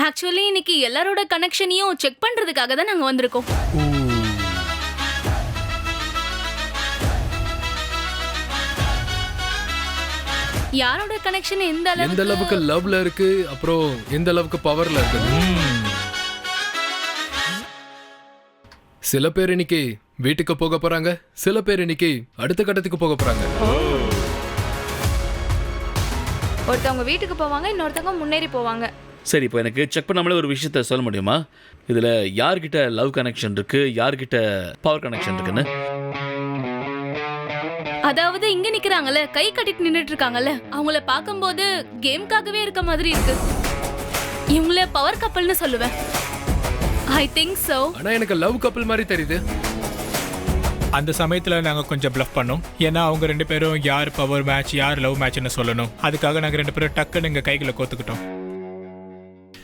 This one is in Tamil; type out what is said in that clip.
ஆக்சுவலி இன்னைக்கு எல்லாரோட கனெக்ஷனையும் செக் பண்றதுக்காக தான் நாங்க வந்திருக்கோம். யாரோட கனெக்ஷன் எந்த அளவுக்கு லவ்ல இருக்கு, அப்புறம் எந்த அளவுக்கு பவர்ல இருக்கு. சில பேர் இன்னைக்கு வீட்டுக்கு போக போறாங்க, சில பேர் இன்னைக்கு அடுத்த கட்டத்துக்கு போக போறாங்க. ஒருத்தவங்க வீட்டுக்கு போவாங்க, இன்னொருத்தவங்க முன்னேறி போவாங்க. சரி, இப்போ எனக்கு செக் பண்ணாமலே ஒரு விஷயத்த சொல்ல முடியுமா? இதுல யார்கிட்ட லவ் கனெக்ஷன் இருக்கு, யார்கிட்ட பவர் கனெக்ஷன் இருக்குன்னு? அதாவது இங்க நிக்கிறாங்கல்ல, கை கட்டிட்டு நின்னுட்டு இருக்காங்கல்ல, அவங்கள பாக்கும்போது கேம்காகவே இருக்க மாதிரி இருக்கு. இவங்கள பவர் கப்பல்னு சொல்லுவேன். I think so. ஆனா எனக்கு லவ் கப்பல் மாதிரி தெரியுது. அந்த சமயத்துல நாங்க கொஞ்சம் ப்ளஃப் பண்ணோம். ஏன்னா அவங்க 2 பேரும் யார் பவர் மேட்ச் யார் லவ் மேட்ச்னு சொல்லணும். அதுக்காக நாங்க 2 பேரும் டக்குன்னு எங்க கைகளை கோத்துக்கிட்டோம்.